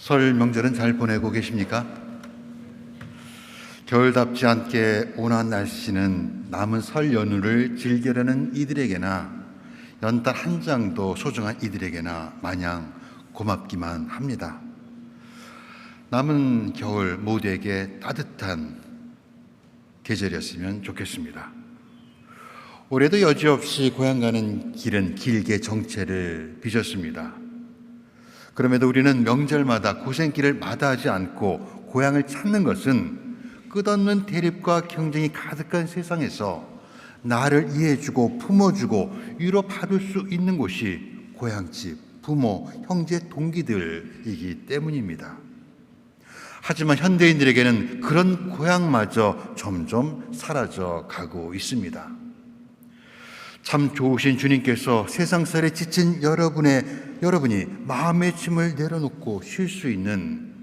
설 명절은 잘 보내고 계십니까? 겨울답지 않게 온화한 날씨는 남은 설 연휴를 즐기려는 이들에게나 연단 한 장도 소중한 이들에게나 마냥 고맙기만 합니다. 남은 겨울 모두에게 따뜻한 계절이었으면 좋겠습니다. 올해도 여지없이 고향 가는 길은 길게 정체를 빚었습니다. 그럼에도 우리는 명절마다 고생길을 마다하지 않고 고향을 찾는 것은 끝없는 대립과 경쟁이 가득한 세상에서 나를 이해해주고 품어주고 위로받을 수 있는 곳이 고향집, 부모, 형제, 동기들이기 때문입니다. 하지만 현대인들에게는 그런 고향마저 점점 사라져 가고 있습니다. 참 좋으신 주님께서 세상살에 지친 여러분이 마음의 짐을 내려놓고 쉴 수 있는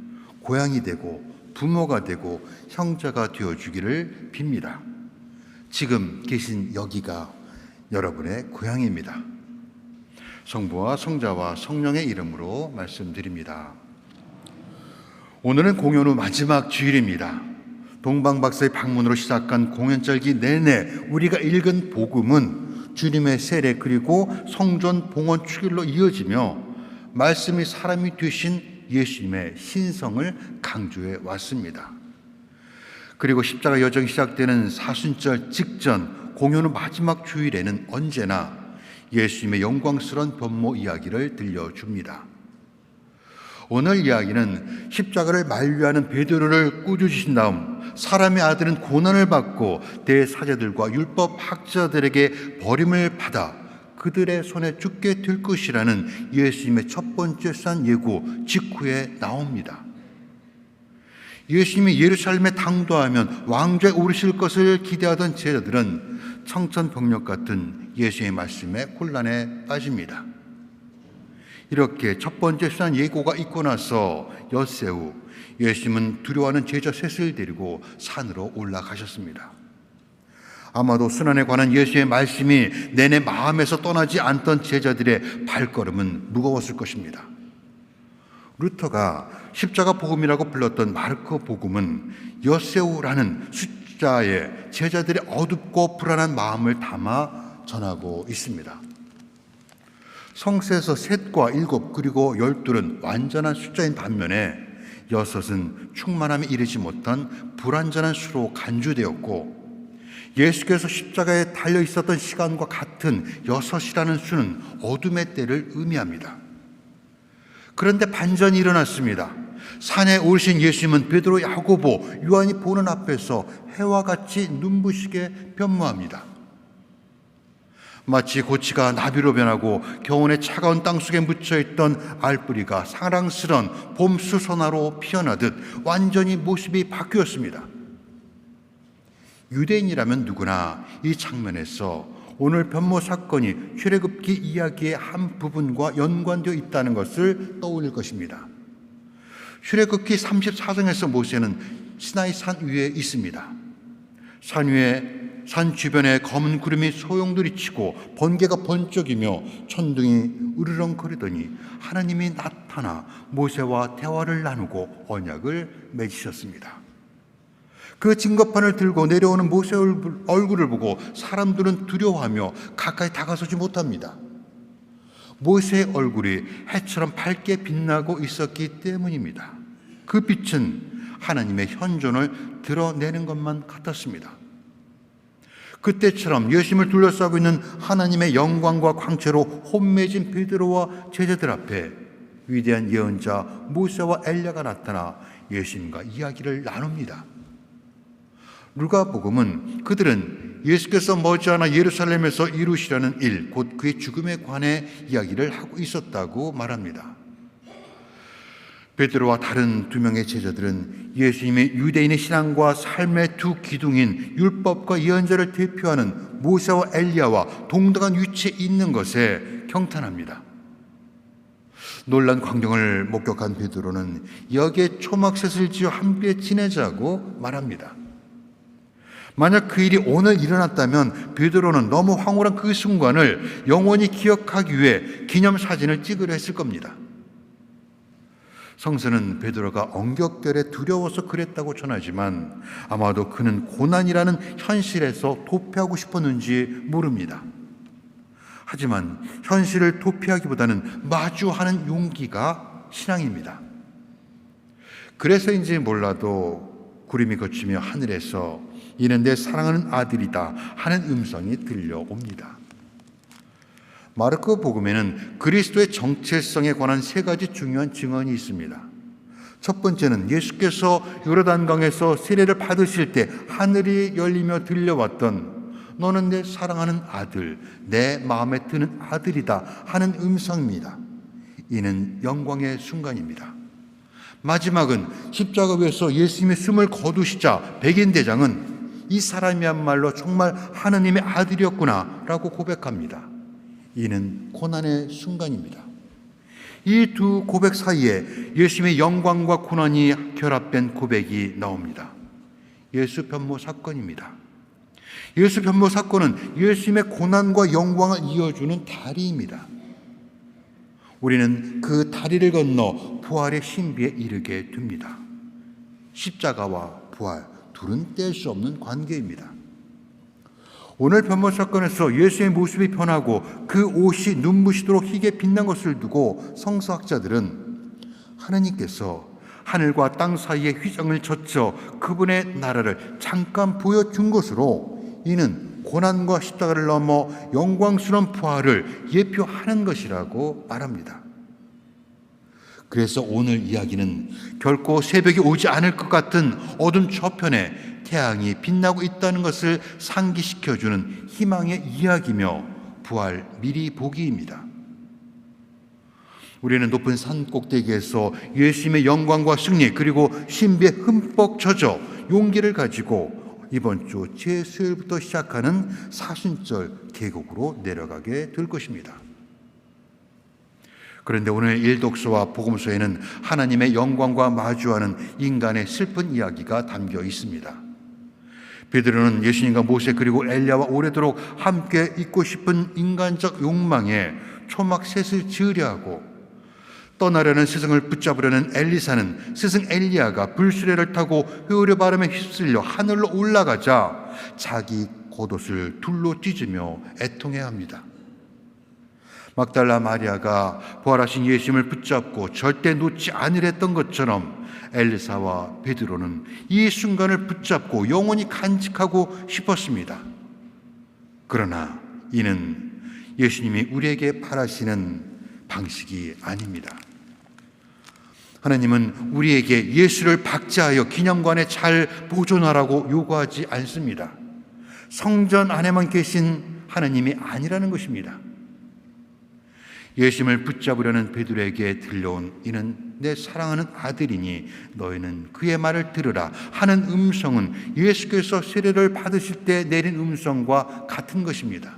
고향이 되고 부모가 되고 형제가 되어주기를 빕니다. 지금 계신 여기가 여러분의 고향입니다. 성부와 성자와 성령의 이름으로 말씀드립니다. 오늘은 공연 후 마지막 주일입니다. 동방박사의 방문으로 시작한 공연절기 내내 우리가 읽은 복음은 주님의 세례 그리고 성전 봉헌 축일로 이어지며 말씀이 사람이 되신 예수님의 신성을 강조해 왔습니다. 그리고 십자가 여정이 시작되는 사순절 직전 공연 후 마지막 주일에는 언제나 예수님의 영광스러운 변모 이야기를 들려줍니다. 오늘 이야기는 십자가를 만류하는 베드로를 꾸짖으신 다음 사람의 아들은 고난을 받고 대사제들과 율법 학자들에게 버림을 받아 그들의 손에 죽게 될 것이라는 예수님의 첫 번째 산 예고 직후에 나옵니다. 예수님이 예루살렘에 당도하면 왕좌에 오르실 것을 기대하던 제자들은 청천벽력 같은 예수의 말씀에 혼란에 빠집니다. 이렇게 첫 번째 산 예고가 있고 나서 엿새 후 예수님은 두려워하는 제자 셋을 데리고 산으로 올라가셨습니다. 아마도 순환에 관한 예수의 말씀이 내내 마음에서 떠나지 않던 제자들의 발걸음은 무거웠을 것입니다. 루터가 십자가 복음이라고 불렀던 마르코 복음은 엿새우라는 숫자에 제자들의 어둡고 불안한 마음을 담아 전하고 있습니다. 성서에서 셋과 일곱 그리고 12는 완전한 숫자인 반면에 6은 충만함에 이르지 못한 불완전한 수로 간주되었고 예수께서 십자가에 달려 있었던 시간과 같은 6이라는 수는 어둠의 때를 의미합니다. 그런데 반전이 일어났습니다. 산에 오르신 예수님은 베드로, 야고보, 요한이 보는 앞에서 해와 같이 눈부시게 변모합니다. 마치 고치가 나비로 변하고 겨우내 차가운 땅속에 묻혀있던 알뿌리가 사랑스런 봄 수선화로 피어나듯 완전히 모습이 바뀌었습니다. 유대인이라면 누구나 이 장면에서 오늘 변모 사건이 출애굽기 이야기의 한 부분과 연관되어 있다는 것을 떠올릴 것입니다. 출애굽기 34장에서 모세는 시나이 산 위에 있습니다. 산 주변에 검은 구름이 소용돌이치고 번개가 번쩍이며 천둥이 으르렁거리더니 하나님이 나타나 모세와 대화를 나누고 언약을 맺으셨습니다. 그 증거판을 들고 내려오는 모세 얼굴을 보고 사람들은 두려워하며 가까이 다가서지 못합니다. 모세의 얼굴이 해처럼 밝게 빛나고 있었기 때문입니다. 그 빛은 하나님의 현존을 드러내는 것만 같았습니다. 그때처럼 예수님을 둘러싸고 있는 하나님의 영광과 광채로 혼매진 베드로와 제자들 앞에 위대한 예언자 모세와 엘리야가 나타나 예수님과 이야기를 나눕니다. 누가복음은 그들은 예수께서 머지않아 예루살렘에서 이루시려는 일, 곧 그의 죽음에 관해 이야기를 하고 있었다고 말합니다. 베드로와 다른 2명의 제자들은 예수님의 유대인의 신앙과 삶의 두 기둥인 율법과 예언자를 대표하는 모세와 엘리야와 동등한 위치에 있는 것에 경탄합니다. 놀란 광경을 목격한 베드로는 여기에 초막셋을 지어 함께 지내자고 말합니다. 만약 그 일이 오늘 일어났다면 베드로는 너무 황홀한 그 순간을 영원히 기억하기 위해 기념사진을 찍으려 했을 겁니다. 성서는 베드로가 엉격결에 두려워서 그랬다고 전하지만 아마도 그는 고난이라는 현실에서 도피하고 싶었는지 모릅니다. 하지만 현실을 도피하기보다는 마주하는 용기가 신앙입니다. 그래서인지 몰라도 구름이 걷히며 하늘에서 이는 내 사랑하는 아들이다 하는 음성이 들려옵니다. 마르코 복음에는 그리스도의 정체성에 관한 세 가지 중요한 증언이 있습니다. 첫 번째는 예수께서 요르단강에서 세례를 받으실 때 하늘이 열리며 들려왔던 너는 내 사랑하는 아들, 내 마음에 드는 아들이다 하는 음성입니다. 이는 영광의 순간입니다. 마지막은 십자가 위에서 예수님의 숨을 거두시자 백인 대장은 이 사람이야말로 정말 하느님의 아들이었구나 라고 고백합니다. 이는 고난의 순간입니다. 이 두 고백 사이에 예수님의 영광과 고난이 결합된 고백이 나옵니다. 예수 변모 사건입니다. 예수 변모 사건은 예수님의 고난과 영광을 이어주는 다리입니다. 우리는 그 다리를 건너 부활의 신비에 이르게 됩니다. 십자가와 부활, 둘은 뗄 수 없는 관계입니다. 오늘 변모 사건에서 예수의 모습이 변하고 그 옷이 눈부시도록 희게 빛난 것을 두고 성서학자들은 하느님께서 하늘과 땅 사이의 휘장을 젖혀 그분의 나라를 잠깐 보여준 것으로 이는 고난과 십자가를 넘어 영광스러운 부활을 예표하는 것이라고 말합니다. 그래서 오늘 이야기는 결코 새벽이 오지 않을 것 같은 어둠 저편에 태양이 빛나고 있다는 것을 상기시켜주는 희망의 이야기며 부활 미리 보기입니다. 우리는 높은 산 꼭대기에서 예수님의 영광과 승리 그리고 신비에 흠뻑 젖어 용기를 가지고 이번 주 제수요일부터 시작하는 사순절 계곡으로 내려가게 될 것입니다. 그런데 오늘 일독서와 복음서에는 하나님의 영광과 마주하는 인간의 슬픈 이야기가 담겨 있습니다. 베드로는 예수님과 모세 그리고 엘리야와 오래도록 함께 있고 싶은 인간적 욕망에 초막셋을 지으려 하고 떠나려는 스승을 붙잡으려는 엘리사는 스승 엘리야가 불수레를 타고 회오리 바람에 휩쓸려 하늘로 올라가자 자기 겉옷을 둘로 찢으며 애통해야 합니다. 막달라 마리아가 부활하신 예수님을 붙잡고 절대 놓지 않으랬던 것처럼 엘리사와 베드로는 이 순간을 붙잡고 영원히 간직하고 싶었습니다. 그러나 이는 예수님이 우리에게 바라시는 방식이 아닙니다. 하나님은 우리에게 예수를 박제하여 기념관에 잘 보존하라고 요구하지 않습니다. 성전 안에만 계신 하나님이 아니라는 것입니다. 예수님을 붙잡으려는 베드로에게 들려온 이는 내 사랑하는 아들이니 너희는 그의 말을 들으라 하는 음성은 예수께서 세례를 받으실 때 내린 음성과 같은 것입니다.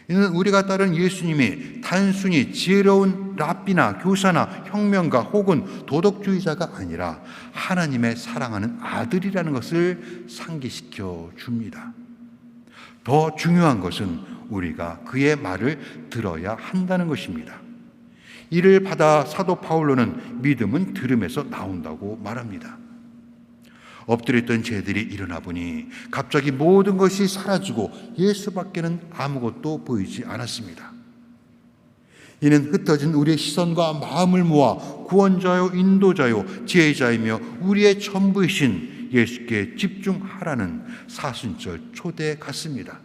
이는 우리가 따른 예수님이 단순히 지혜로운 랍비나 교사나 혁명가 혹은 도덕주의자가 아니라 하나님의 사랑하는 아들이라는 것을 상기시켜 줍니다. 더 중요한 것은 우리가 그의 말을 들어야 한다는 것입니다. 이를 받아 사도 바울로는 믿음은 들음에서 나온다고 말합니다. 엎드려 있던 죄들이 일어나 보니 갑자기 모든 것이 사라지고 예수밖에는 아무것도 보이지 않았습니다. 이는 흩어진 우리의 시선과 마음을 모아 구원자요 인도자요 지혜자이며 우리의 전부이신 예수께 집중하라는 사순절 초대 같습니다.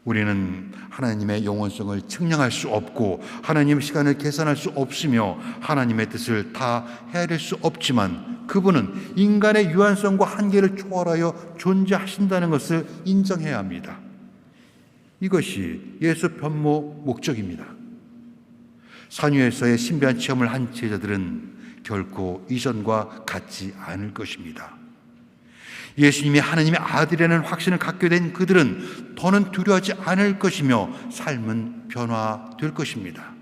우리는 하나님의 영원성을 측량할 수 없고 하나님의 시간을 계산할 수 없으며 하나님의 뜻을 다 헤아릴 수 없지만 그분은 인간의 유한성과 한계를 초월하여 존재하신다는 것을 인정해야 합니다. 이것이 예수 변모 목적입니다. 산 위에서의 신비한 체험을 한 제자들은 결코 이전과 같지 않을 것입니다. 예수님이 하나님의 아들이라는 확신을 갖게 된 그들은 더는 두려워하지 않을 것이며 삶은 변화될 것입니다.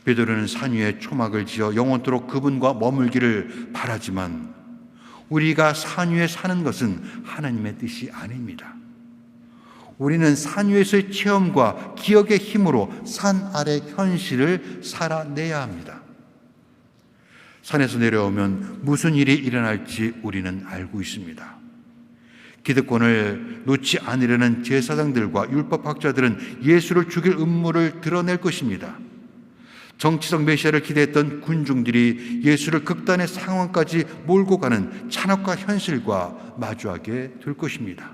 베드로는 산 위에 초막을 지어 영원토록 그분과 머물기를 바라지만 우리가 산 위에 사는 것은 하나님의 뜻이 아닙니다. 우리는 산 위에서의 체험과 기억의 힘으로 산 아래 현실을 살아내야 합니다. 산에서 내려오면 무슨 일이 일어날지 우리는 알고 있습니다. 기득권을 놓지 않으려는 제사장들과 율법학자들은 예수를 죽일 음모를 드러낼 것입니다. 정치적 메시아를 기대했던 군중들이 예수를 극단의 상황까지 몰고 가는 잔혹과 현실과 마주하게 될 것입니다.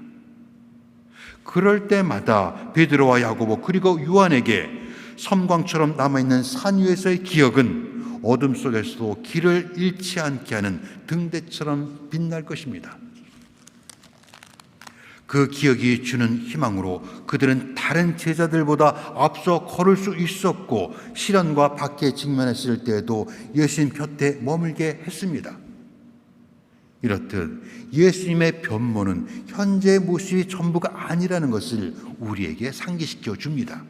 그럴 때마다 베드로와 야고보 그리고 요한에게 섬광처럼 남아있는 산 위에서의 기억은 어둠 속에서도 길을 잃지 않게 하는 등대처럼 빛날 것입니다. 그 기억이 주는 희망으로 그들은 다른 제자들보다 앞서 걸을 수 있었고 시련과 박해에 직면했을 때에도 예수님 곁에 머물게 했습니다. 이렇듯 예수님의 변모는 현재의 모습이 전부가 아니라는 것을 우리에게 상기시켜 줍니다.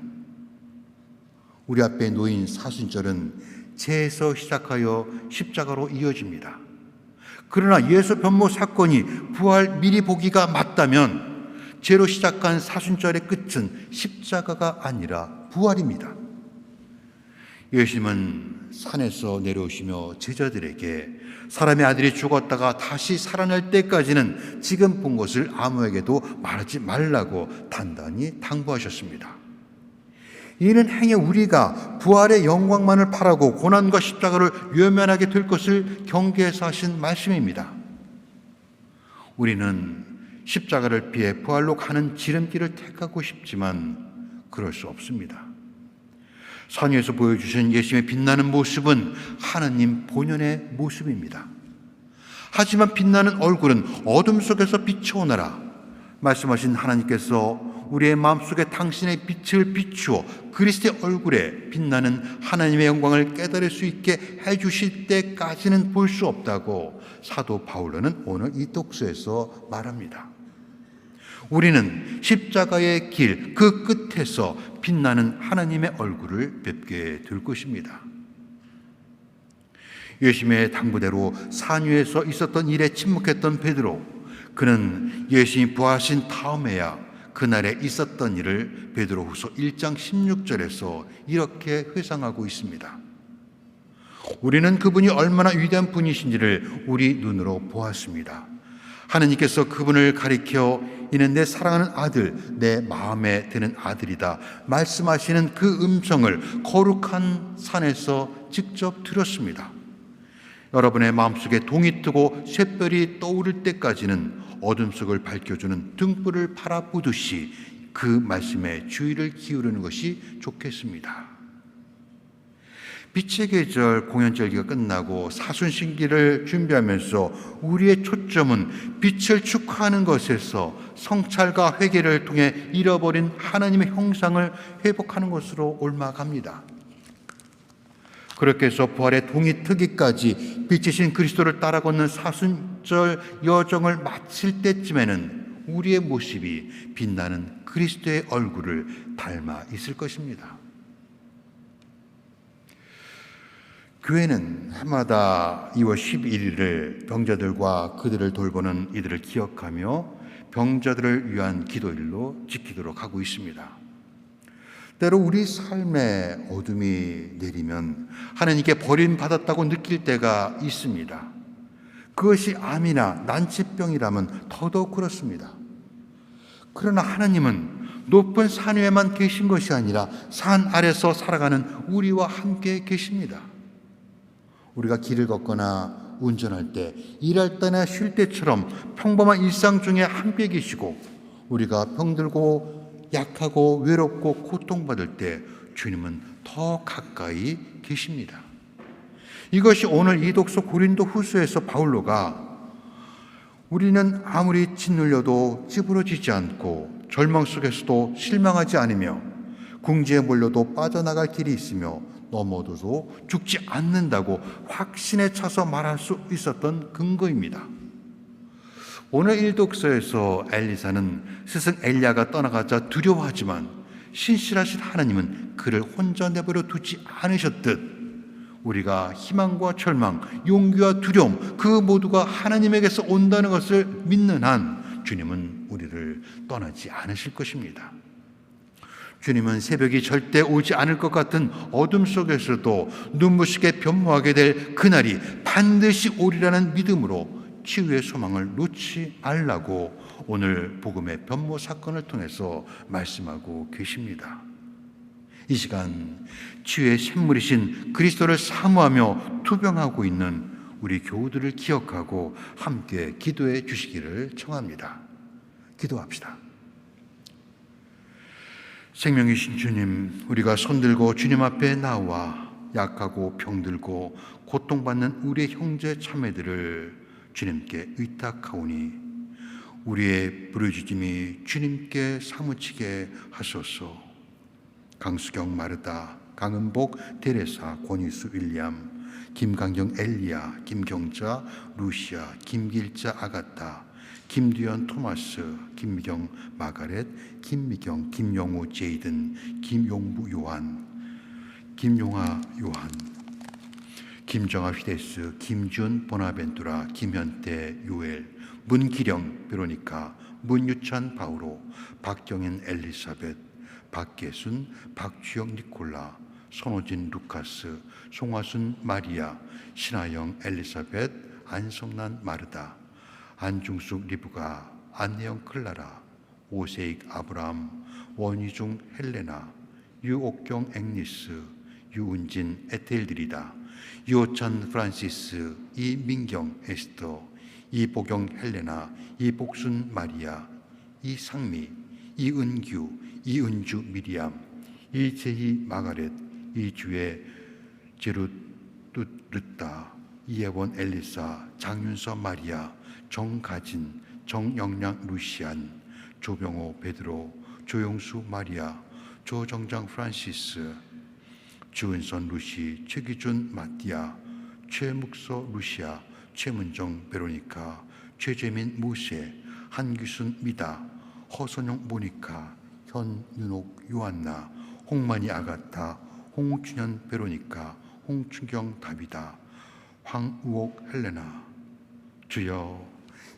우리 앞에 놓인 사순절은 죄에서 시작하여 십자가로 이어집니다. 그러나 예수 변모 사건이 부활 미리 보기가 맞다면 죄로 시작한 사순절의 끝은 십자가가 아니라 부활입니다. 예수님은 산에서 내려오시며 제자들에게 사람의 아들이 죽었다가 다시 살아날 때까지는 지금 본 것을 아무에게도 말하지 말라고 단단히 당부하셨습니다. 이는 행여 우리가 부활의 영광만을 바라고 고난과 십자가를 외면하게 될 것을 경계해서 하신 말씀입니다. 우리는 십자가를 피해 부활로 가는 지름길을 택하고 싶지만 그럴 수 없습니다. 산 위에서 보여주신 예수님의 빛나는 모습은 하나님 본연의 모습입니다. 하지만 빛나는 얼굴은 어둠 속에서 비춰오너라 말씀하신 하나님께서 우리의 마음속에 당신의 빛을 비추어 그리스도의 얼굴에 빛나는 하나님의 영광을 깨달을 수 있게 해주실 때까지는 볼 수 없다고 사도 바울은 오늘 이 독서에서 말합니다. 우리는 십자가의 길 그 끝에서 빛나는 하나님의 얼굴을 뵙게 될 것입니다. 예수님의 당부대로 산 위에서 있었던 일에 침묵했던 베드로, 그는 예수님이 부활하신 다음에야 그날에 있었던 일을 베드로후서 1장 16절에서 이렇게 회상하고 있습니다. 우리는 그분이 얼마나 위대한 분이신지를 우리 눈으로 보았습니다. 하느님께서 그분을 가리켜 이는 내 사랑하는 아들, 내 마음에 드는 아들이다 말씀하시는 그 음성을 거룩한 산에서 직접 들었습니다. 여러분의 마음속에 동이 뜨고 샛별이 떠오를 때까지는 어둠 속을 밝혀주는 등불을 바라보듯이 그 말씀에 주의를 기울이는 것이 좋겠습니다. 빛의 계절 공연절기가 끝나고 사순신기를 준비하면서 우리의 초점은 빛을 축하하는 것에서 성찰과 회개를 통해 잃어버린 하나님의 형상을 회복하는 것으로 옮아갑니다. 그렇게 해서 부활의 동이 트기까지 빛이신 그리스도를 따라 걷는 사순절 여정을 마칠 때쯤에는 우리의 모습이 빛나는 그리스도의 얼굴을 닮아 있을 것입니다. 교회는 해마다 2월 11일을 병자들과 그들을 돌보는 이들을 기억하며 병자들을 위한 기도일로 지키도록 하고 있습니다. 때로 우리 삶에 어둠이 내리면 하나님께 버림받았다고 느낄 때가 있습니다. 그것이 암이나 난치병이라면 더더욱 그렇습니다. 그러나 하나님은 높은 산 위에만 계신 것이 아니라 산 아래서 살아가는 우리와 함께 계십니다. 우리가 길을 걷거나 운전할 때, 일할 때나 쉴 때처럼 평범한 일상 중에 함께 계시고, 우리가 병들고 약하고 외롭고 고통받을 때 주님은 더 가까이 계십니다. 이것이 오늘 이 독서 고린도 후서에서 바울로가 우리는 아무리 짓눌려도 찌부러지지 않고 절망 속에서도 실망하지 않으며 궁지에 몰려도 빠져나갈 길이 있으며 넘어져도 죽지 않는다고 확신에 차서 말할 수 있었던 근거입니다. 오늘 일독서에서 엘리사는 스승 엘리야가 떠나가자 두려워하지만 신실하신 하나님은 그를 혼자 내버려 두지 않으셨듯 우리가 희망과 절망, 용기와 두려움 그 모두가 하나님에게서 온다는 것을 믿는 한 주님은 우리를 떠나지 않으실 것입니다. 주님은 새벽이 절대 오지 않을 것 같은 어둠 속에서도 눈부시게 변모하게 될 그날이 반드시 오리라는 믿음으로 치유의 소망을 놓지 말라고 오늘 복음의 변모 사건을 통해서 말씀하고 계십니다. 이 시간 치유의 샘물이신 그리스도를 사모하며 투병하고 있는 우리 교우들을 기억하고 함께 기도해 주시기를 청합니다. 기도합시다. 생명이신 주님, 우리가 손들고 주님 앞에 나와 약하고 병들고 고통받는 우리의 형제 자매들을 주님께 의탁하오니 우리의 부르짖음이 주님께 사무치게 하소서. 강수경 마르다, 강은복 데레사, 권희수 윌리엄, 김강경 엘리야, 김경자 루시아, 김길자 아가타, 김두현 토마스, 김미경 마가렛, 김미경 김영우 제이든, 김용부 요한, 김용아 요한, 김정아 휘데스, 김준 보나벤투라, 김현태 요엘, 문기령 베로니카, 문유찬 바우로, 박경인 엘리사벳, 박계순, 박주영 니콜라, 손호진 루카스, 송화순 마리아, 신하영 엘리사벳, 안성난 마르다, 안중숙 리브가, 안혜영 클라라, 오세익 아브람, 원희중 헬레나, 유옥경 앵리스, 유은진 에텔드리다, 유호찬 프란시스, 이민경 에스터, 이보경 헬레나, 이복순 마리아, 이상미, 이은규, 이은주 미리암, 이재희 마가렛, 이주의 제루뚜르따, 이예원 엘리사, 장윤서 마리아, 정가진, 정영량 루시안, 조병호 베드로, 조용수 마리아, 조정장 프란시스, 주은선 루시, 최기준 마띠아, 최묵서 루시아, 최문정 베로니카, 최재민 모세, 한규순 미다, 허선용 모니카, 현윤옥 요한나, 홍만이 아가타, 홍춘현 베로니카, 홍춘경 다비다, 황우옥 헬레나. 주여,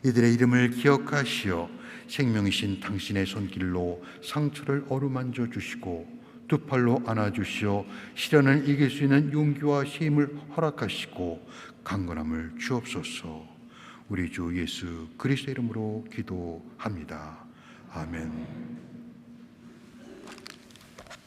이들의 이름을 기억하시어 생명이신 당신의 손길로 상처를 어루만져 주시고 두 팔로 안아주시어 시련을 이길 수 있는 용기와 힘을 허락하시고 강건함을 주옵소서. 우리 주 예수 그리스도 이름으로 기도합니다. 아멘.